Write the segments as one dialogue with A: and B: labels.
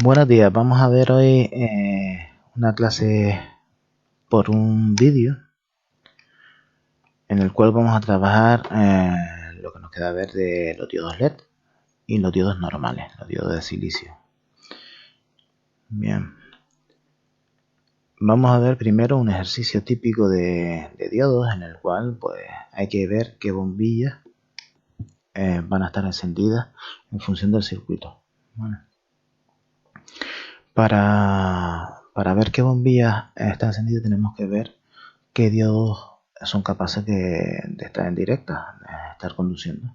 A: Buenos días, vamos a ver hoy una clase por un vídeo en el cual vamos a trabajar lo que nos queda ver de los diodos LED y los diodos normales, los diodos de silicio. Bien, vamos a ver primero un ejercicio típico de diodos en el cual pues hay que ver qué bombillas van a estar encendidas en función del circuito. Bueno, para ver qué bombillas están encendidas tenemos que ver qué diodos son capaces de estar en directa, de estar conduciendo.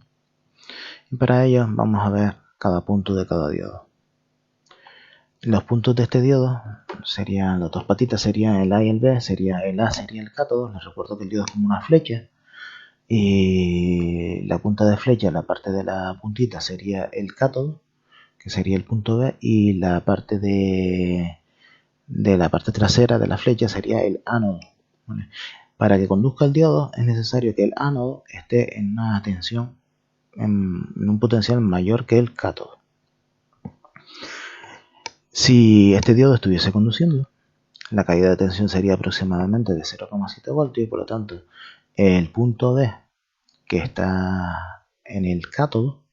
A: Y para ello vamos a ver cada punto de cada diodo. Los puntos de este diodo serían, las dos patitas serían el A y el B, el A sería el cátodo. Les recuerdo que el diodo es como una flecha y la punta de flecha, la parte de la puntita sería el cátodo, que sería el punto B, y la parte de la parte trasera de la flecha sería el ánodo. ¿Vale? Para que conduzca el diodo es necesario que el ánodo esté en una tensión, en un potencial mayor que el cátodo. Si este diodo estuviese conduciendo, la caída de tensión sería aproximadamente de 0,7 voltios y por lo tanto el punto D que está en el cátodo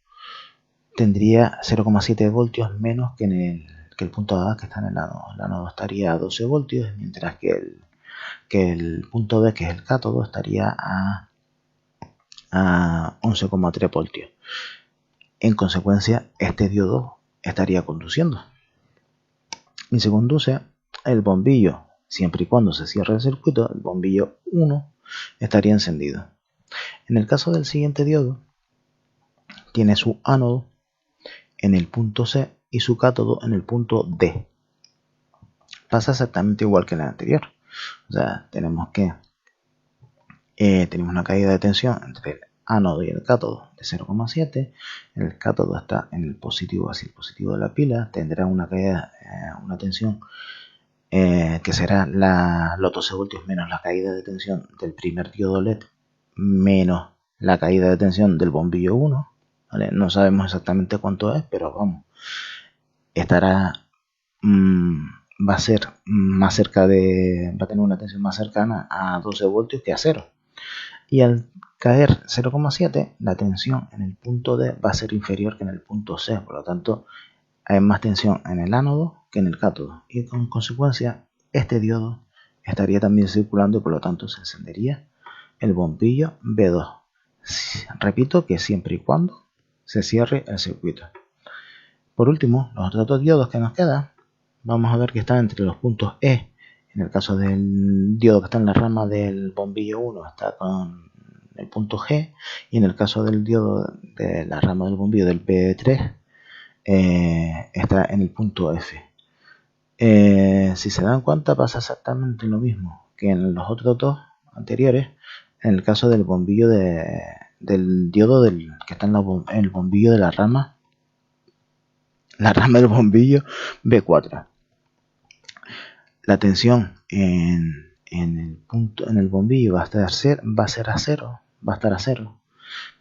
A: tendría 0,7 voltios menos que el punto A que está en el ánodo. El ánodo estaría a 12 voltios, mientras que el punto D, que es el cátodo, estaría a 11,3 voltios. En consecuencia, este diodo estaría conduciendo. Y se conduce el bombillo, siempre y cuando se cierre el circuito, el bombillo 1 estaría encendido. En el caso del siguiente diodo, tiene su ánodo en el punto C y su cátodo en el punto D. Pasa exactamente igual que en el anterior. O sea, tenemos una caída de tensión entre el ánodo y el cátodo de 0,7. El cátodo está en el positivo, hacia el positivo de la pila, tendrá una caída, una tensión que será los 12 voltios menos la caída de tensión del primer diodo LED menos la caída de tensión del bombillo 1. ¿Vale? No sabemos exactamente cuánto es, pero vamos, estará va a ser más cerca va a tener una tensión más cercana a 12 voltios que a 0. Y al caer 0,7, la tensión en el punto D va a ser inferior que en el punto C, por lo tanto hay más tensión en el ánodo que en el cátodo, y con consecuencia este diodo estaría también circulando y por lo tanto se encendería el bombillo B2. Repito que siempre y cuando se cierre el circuito. Por último, los otros dos diodos que nos quedan, vamos a ver que están entre los puntos E. En el caso del diodo que está en la rama del bombillo 1 está con el punto G, y en el caso del diodo de la rama del bombillo del B3 está en el punto F. Si se dan cuenta, pasa exactamente lo mismo que en los otros dos anteriores. En el caso del bombillo del diodo que está en el bombillo de la rama del bombillo B4. La tensión en el bombillo va a estar a cero,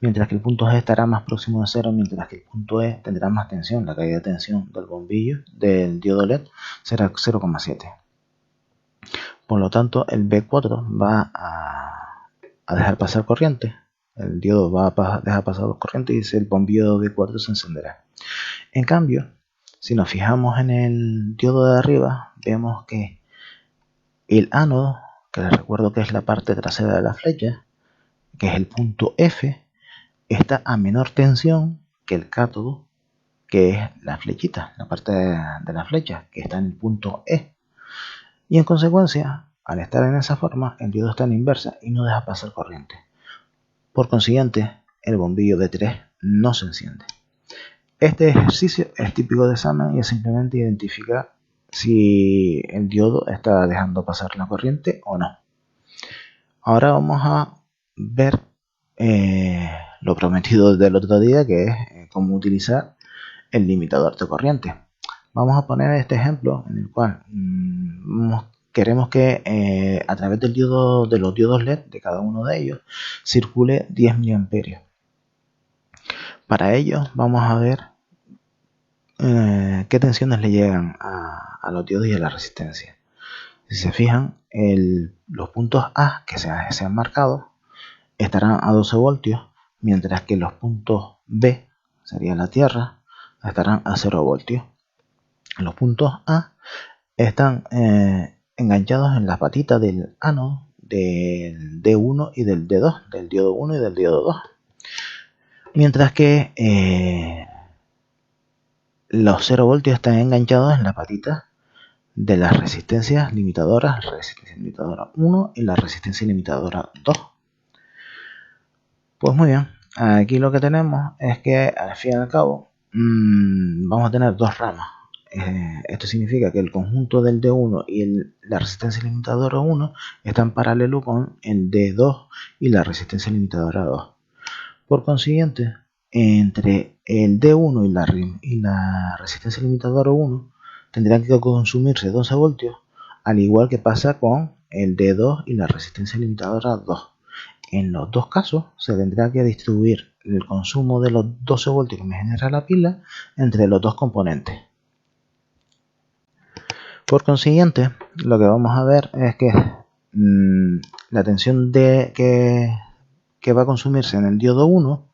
A: mientras que el punto G estará más próximo a 0, mientras que el punto E tendrá más tensión. La caída de tensión del bombillo del diodo LED será 0,7. Por lo tanto, el B4 va a dejar pasar corriente. El diodo va a dejar pasar corriente y el bombillo B4 se encenderá. En cambio, si nos fijamos en el diodo de arriba, vemos que el ánodo, que les recuerdo que es la parte trasera de la flecha, que es el punto F, está a menor tensión que el cátodo, que es la flechita, la parte de la flecha, que está en el punto E. Y en consecuencia, al estar en esa forma, el diodo está en inversa y no deja pasar corriente. Por consiguiente, el bombillo B3 no se enciende. Este ejercicio es típico de examen y es simplemente identificar si el diodo está dejando pasar la corriente o no. Ahora vamos a ver lo prometido del otro día, que es cómo utilizar el limitador de corriente. Vamos a poner este ejemplo en el cual queremos que a través de los diodos LED de cada uno de ellos circule 10 mA. Para ello vamos a ver qué tensiones le llegan a los diodos y a la resistencia. Si se fijan, los puntos A que se han marcado estarán a 12 voltios, mientras que los puntos B, sería la tierra, estarán a 0 voltios. Los puntos A están enganchados en las patitas del ánodo del D1 y del D2, del diodo 1 y del diodo 2. Mientras que los 0 voltios están enganchados en la patita de las resistencias limitadoras, resistencia limitadora 1 y la resistencia limitadora 2. Pues muy bien, aquí lo que tenemos es que al fin y al cabo vamos a tener dos ramas. Esto significa que el conjunto del D1 y la resistencia limitadora 1 está en paralelo con el D2 y la resistencia limitadora 2. Por consiguiente, entre el D1 y la resistencia limitadora 1 tendrán que consumirse 12 voltios, al igual que pasa con el D2 y la resistencia limitadora 2. En los dos casos se tendrá que distribuir el consumo de los 12 voltios que me genera la pila entre los dos componentes. Por consiguiente, lo que vamos a ver es que la tensión que va a consumirse en el diodo 1,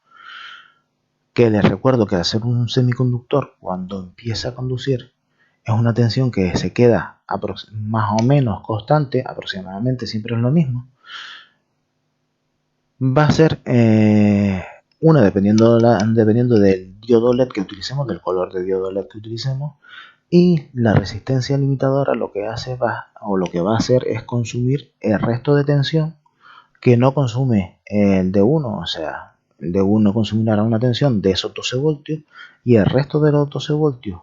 A: que les recuerdo que al ser un semiconductor, cuando empieza a conducir, es una tensión que se queda más o menos constante, aproximadamente siempre es lo mismo, va a ser una dependiendo del diodo LED que utilicemos, del color de diodo LED que utilicemos, y la resistencia limitadora lo que va a hacer es consumir el resto de tensión que no consume el D1, o sea, el D1 consumirá una tensión de esos 12 voltios y el resto de los 12 voltios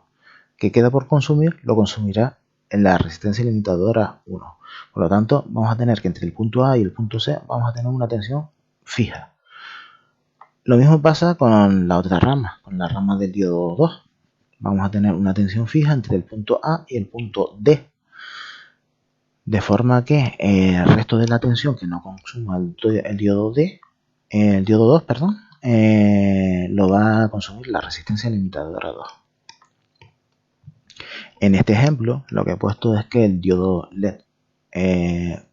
A: que queda por consumir lo consumirá en la resistencia limitadora 1. Por lo tanto, vamos a tener que entre el punto A y el punto C vamos a tener una tensión fija. Lo mismo pasa con la otra rama, con la rama del diodo 2. Vamos a tener una tensión fija entre el punto A y el punto D, de forma que el resto de la tensión que no consuma el diodo 2, lo va a consumir la resistencia limitadora 2. En este ejemplo, lo que he puesto es que el diodo LED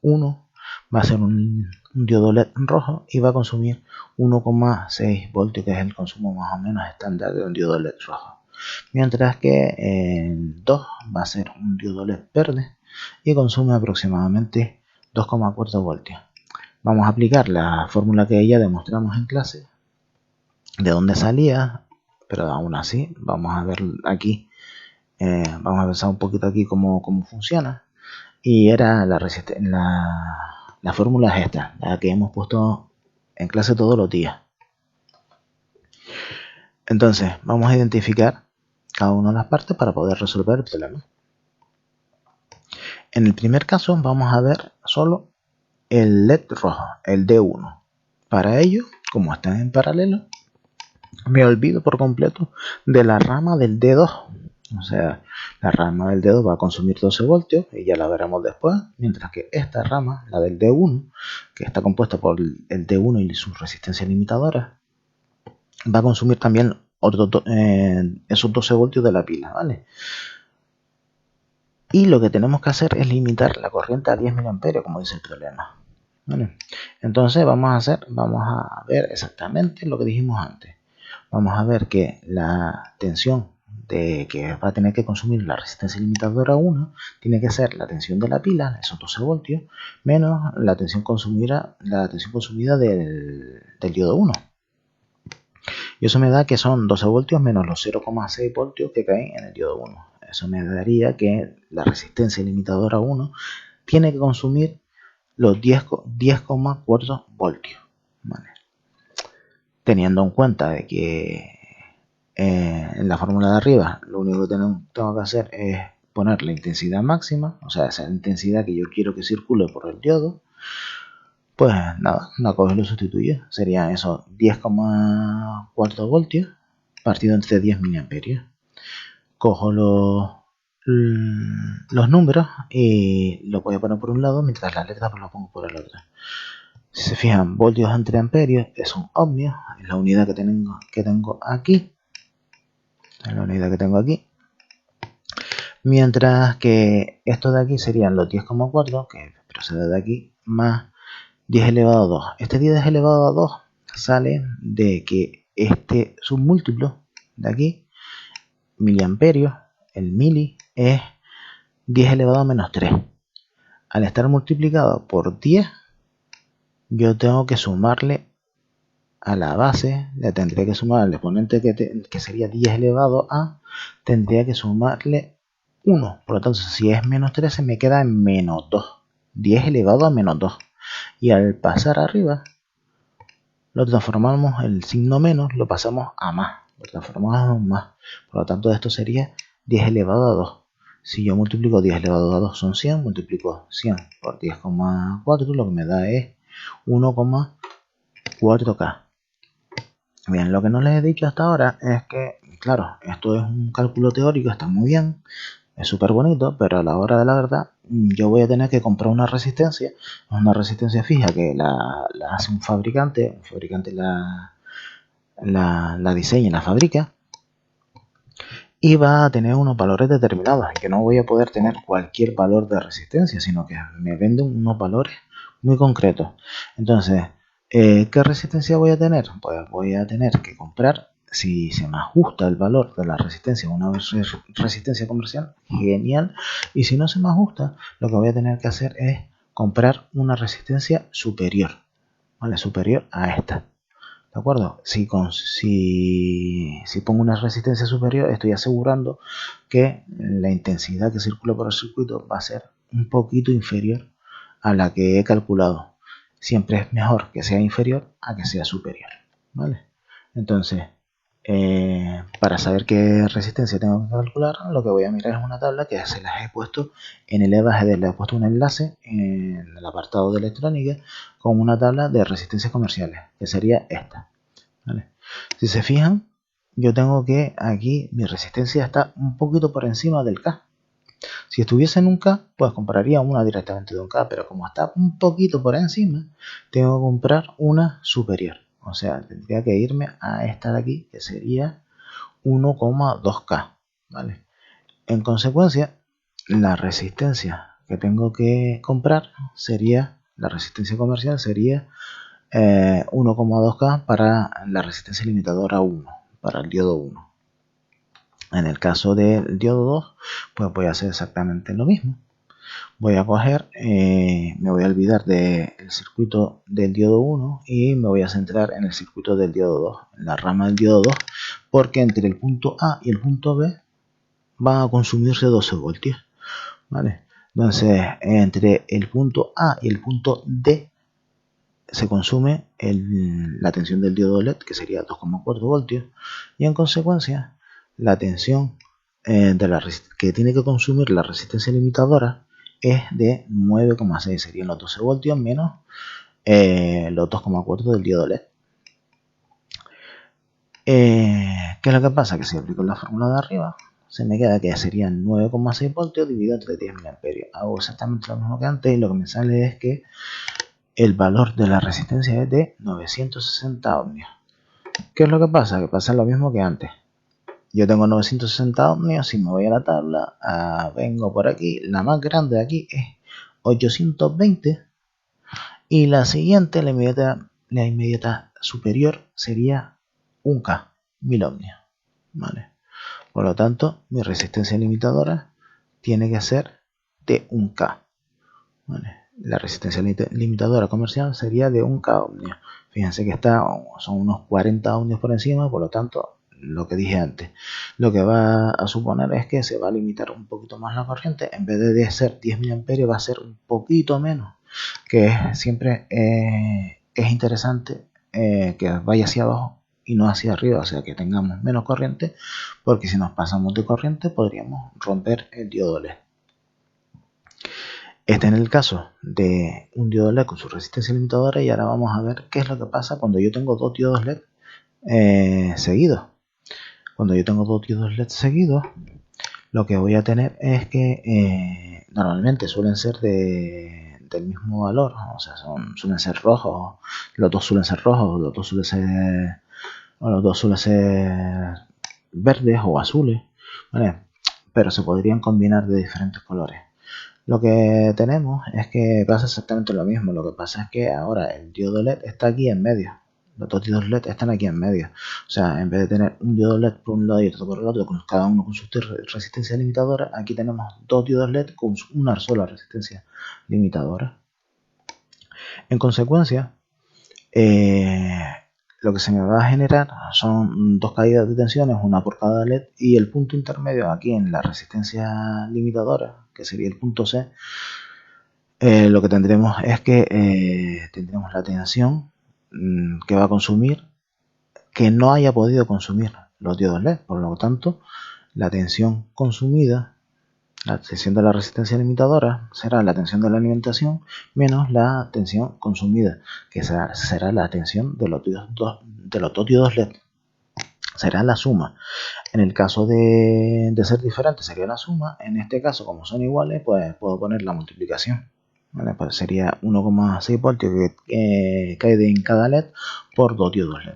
A: 1 va a ser un diodo LED rojo y va a consumir 1,6 voltios, que es el consumo más o menos estándar de un diodo LED rojo. Mientras que el 2 va a ser un diodo LED verde y consume aproximadamente 2,4 voltios. Vamos a aplicar la fórmula que ya demostramos en clase, de dónde salía, pero aún así vamos a ver aquí, vamos a pensar un poquito aquí cómo funciona. Y era la fórmula es esta, la que hemos puesto en clase todos los días. Entonces vamos a identificar cada una de las partes para poder resolver el problema. En el primer caso vamos a ver solo el LED rojo, el D1. Para ello, como están en paralelo, me olvido por completo de la rama del D2. O sea, la rama del D2 va a consumir 12 voltios y ya la veremos después, mientras que esta rama, la del D1, que está compuesta por el D1 y su resistencia limitadora, va a consumir también esos 12 voltios de la pila, ¿vale? Y lo que tenemos que hacer es limitar la corriente a 10 mA, como dice el problema. ¿Vale? Entonces vamos a ver exactamente lo que dijimos antes. Vamos a ver que la tensión que va a tener que consumir la resistencia limitadora 1 tiene que ser la tensión de la pila, esos 12 voltios, menos la tensión consumida del diodo 1. Y eso me da que son 12 voltios menos los 0,6 voltios que caen en el diodo 1. Eso me daría que la resistencia limitadora 1 tiene que consumir los 10,4 voltios. ¿Vale? Teniendo en cuenta de que en la fórmula de arriba lo único que tengo que hacer es poner la intensidad máxima, o sea, esa intensidad que yo quiero que circule por el diodo, pues nada, la cojo y lo sustituyo. Serían esos 10,4 voltios partido entre 10 miliamperios. Cojo los números y lo voy a poner por un lado, mientras las letras pues lo pongo por el otro. Si se fijan, voltios entre amperios es un ohmio, es la unidad que tengo aquí. es la unidad que tengo aquí. Mientras que esto de aquí serían los 10,4, que procede de aquí, más 10 elevado a 2. Este 10 elevado a 2 sale de que este submúltiplo de aquí, miliamperios, el mili, es 10 elevado a menos 3. Al estar multiplicado por 10, yo tengo que sumarle a la base, le tendría que sumar al exponente que sería 10 elevado a, tendría que sumarle 1. Por lo tanto, si es menos 13, me queda en menos 2. 10 elevado a menos 2. Y al pasar arriba, lo transformamos, el signo menos lo pasamos a más. Lo transformamos a más. Por lo tanto, esto sería 10 elevado a 2. Si yo multiplico 10 elevado a 2 son 100, multiplico 100 por 10,4, lo que me da es 1,4K. Bien, lo que no les he dicho hasta ahora es que, claro, esto es un cálculo teórico, está muy bien, es súper bonito, pero a la hora de la verdad yo voy a tener que comprar una resistencia fija que la hace un fabricante la diseña y la fabrica, y va a tener unos valores determinados, y que no voy a poder tener cualquier valor de resistencia, sino que me venden unos valores muy concretos. Entonces, ¿qué resistencia voy a tener? Pues voy a tener que comprar, si se me ajusta el valor de la resistencia a una resistencia comercial, genial. Y si no se me ajusta, lo que voy a tener que hacer es comprar una resistencia superior, ¿vale? Superior a esta. ¿De acuerdo? Si pongo una resistencia superior, estoy asegurando que la intensidad que circula por el circuito va a ser un poquito inferior a la que he calculado. Siempre es mejor que sea inferior a que sea superior, ¿vale? Entonces, para saber qué resistencia tengo que calcular, lo que voy a mirar es una tabla que se las he puesto en el EBAGD. Le he puesto un enlace en el apartado de electrónica con una tabla de resistencias comerciales, que sería esta, ¿vale? Si se fijan, yo tengo que aquí mi resistencia está un poquito por encima del K. Si estuviese en un K, pues compraría una directamente de un K, pero como está un poquito por encima, tengo que comprar una superior. O sea, tendría que irme a esta de aquí, que sería 1,2K, ¿vale? En consecuencia, la resistencia que tengo que comprar sería, la resistencia comercial sería 1,2K para la resistencia limitadora 1, para el diodo 1. En el caso del diodo 2, pues voy a hacer exactamente lo mismo. Voy a coger, me voy a olvidar del circuito del diodo 1 y me voy a centrar en el circuito del diodo 2, en la rama del diodo 2, porque entre el punto A y el punto B van a consumirse 12 voltios, ¿vale? Entonces, entre el punto A y el punto D se consume la tensión del diodo LED, que sería 2,4 voltios, y en consecuencia la tensión que tiene que consumir la resistencia limitadora es de 9,6, serían los 12 voltios menos los 2,4 del diodo LED. ¿Qué es lo que pasa? Que si aplico la fórmula de arriba, se me queda que serían 9,6 voltios dividido entre 10 miliamperios. Hago exactamente lo mismo que antes y lo que me sale es que el valor de la resistencia es de 960 ohmios. ¿Qué es lo que pasa? Que pasa lo mismo que antes. Yo tengo 960 ohmios, si me voy a la tabla, vengo por aquí, la más grande de aquí es 820 y la siguiente, la inmediata superior sería 1K, 1000 ohmios, ¿vale? Por lo tanto, mi resistencia limitadora tiene que ser de 1K, ¿vale? La resistencia limitadora comercial sería de 1K ohmios. Fíjense que son unos 40 ohmios por encima, por lo tanto, lo que dije antes, lo que va a suponer es que se va a limitar un poquito más la corriente. En vez de ser 10 miliamperios, va a ser un poquito menos, que siempre es interesante que vaya hacia abajo y no hacia arriba, o sea que tengamos menos corriente, porque si nos pasamos de corriente podríamos romper el diodo LED. Este es el caso de un diodo LED con su resistencia limitadora, y ahora vamos a ver qué es lo que pasa cuando yo tengo dos diodos LED seguidos. Cuando yo tengo dos diodos LED seguidos, lo que voy a tener es que normalmente suelen ser del mismo valor, o sea, suelen ser rojos, los dos suelen ser rojos, los dos suelen ser verdes o azules, ¿vale? Pero se podrían combinar de diferentes colores. Lo que tenemos es que pasa exactamente lo mismo. Lo que pasa es que ahora el diodo LED está aquí en medio. Los dos diodos LED están aquí en medio. O sea, en vez de tener un diodo LED por un lado y otro por el otro, cada uno con su resistencia limitadora, aquí tenemos dos diodos LED con una sola resistencia limitadora. En consecuencia, lo que se me va a generar son dos caídas de tensiones, una por cada LED, y el punto intermedio aquí en la resistencia limitadora, que sería el punto C, lo que tendremos es que tendremos la tensión que va a consumir, que no haya podido consumir los diodos LED. Por lo tanto, la tensión consumida, la tensión de la resistencia limitadora, será la tensión de la alimentación menos la tensión consumida, que será la tensión de los dos diodos LED. Será la suma. En el caso de ser diferente sería la suma. En este caso, como son iguales, pues puedo poner la multiplicación. ¿Vale? Pues sería 1,6 voltios que cae en cada LED por dos diodos LED.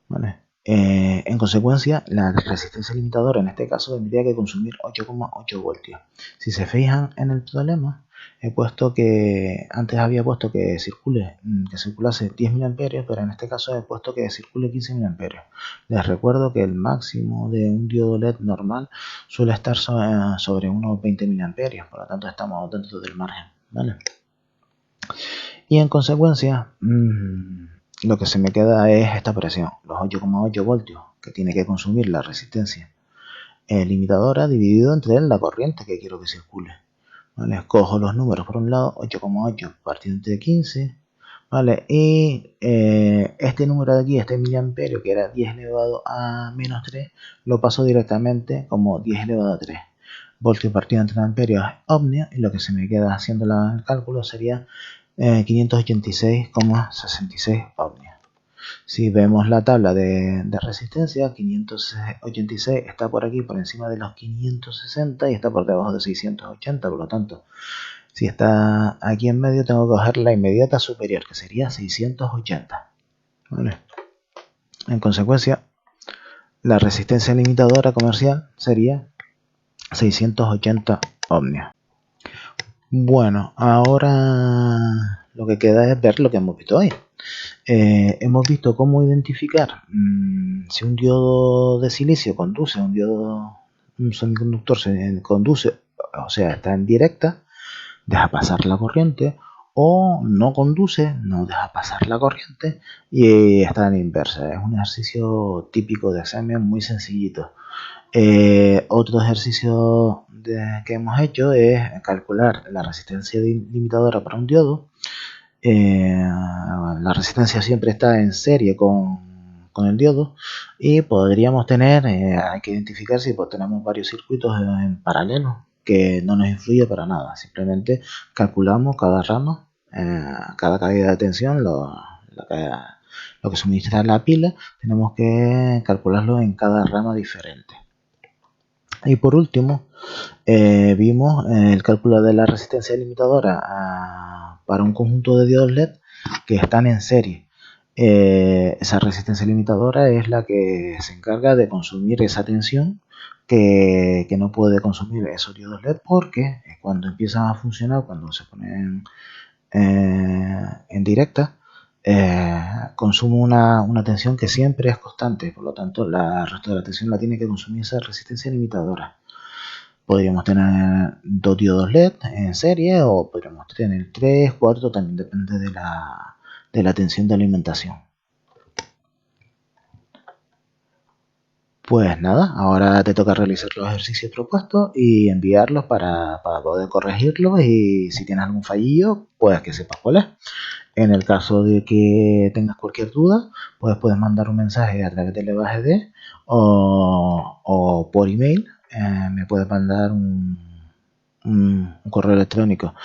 A: ¿Vale? En consecuencia, la resistencia limitadora en este caso tendría que consumir 8,8 voltios. Si se fijan en el problema, he puesto que antes había puesto que circulase 10 mA, pero en este caso he puesto que circule 15 mA. Les recuerdo que el máximo de un diodo LED normal suele estar sobre unos 20 mA, por lo tanto estamos dentro del margen, ¿vale? Y en consecuencia, lo que se me queda es esta presión, los 8,8 voltios que tiene que consumir la resistencia limitadora dividido entre la corriente que quiero que circule. ¿Vale? Escojo los números por un lado, 8,8 partido de 15, ¿vale? Y este número de aquí, este miliamperio, que era 10 elevado a menos 3, lo paso directamente como 10 elevado a 3. Voltio partido entre amperios es ohmio, y lo que se me queda haciendo el cálculo sería 586,66 ohmios. Si vemos la tabla de resistencia, 586 está por aquí, por encima de los 560, y está por debajo de 680, por lo tanto, si está aquí en medio, tengo que coger la inmediata superior, que sería 680. ¿Vale? En consecuencia, la resistencia limitadora comercial sería 680 ohmios. Bueno, ahora lo que queda es ver lo que hemos visto hoy. Hemos visto cómo identificar si un diodo de silicio conduce, un semiconductor se conduce, o sea, está en directa, deja pasar la corriente, o no conduce, no deja pasar la corriente y está en inversa. Es un ejercicio típico de examen, muy sencillito. Otro ejercicio que hemos hecho es calcular la resistencia limitadora para un diodo. La resistencia siempre está en serie con el diodo, y podríamos tener, hay que identificar si pues tenemos varios circuitos en paralelo, que no nos influye para nada. Simplemente calculamos cada rama, cada caída de tensión, lo que suministra la pila, tenemos que calcularlo en cada rama diferente. Y por último, vimos el cálculo de la resistencia limitadora para un conjunto de diodos LED que están en serie. Esa resistencia limitadora es la que se encarga de consumir esa tensión que no puede consumir esos diodos LED, porque cuando empiezan a funcionar, cuando se ponen en directa, consume una tensión que siempre es constante. Por lo tanto, el resto de la tensión la tiene que consumir esa resistencia limitadora. Podríamos tener dos diodos LED en serie, o podríamos tener 3, 4, también depende de la tensión de alimentación. Pues nada, ahora te toca realizar los ejercicios propuestos y enviarlos para poder corregirlos, y si tienes algún fallillo, pues que sepas cuál es. En el caso de que tengas cualquier duda, pues puedes mandar un mensaje a través del LevaGD o por email. Me puedes mandar un correo electrónico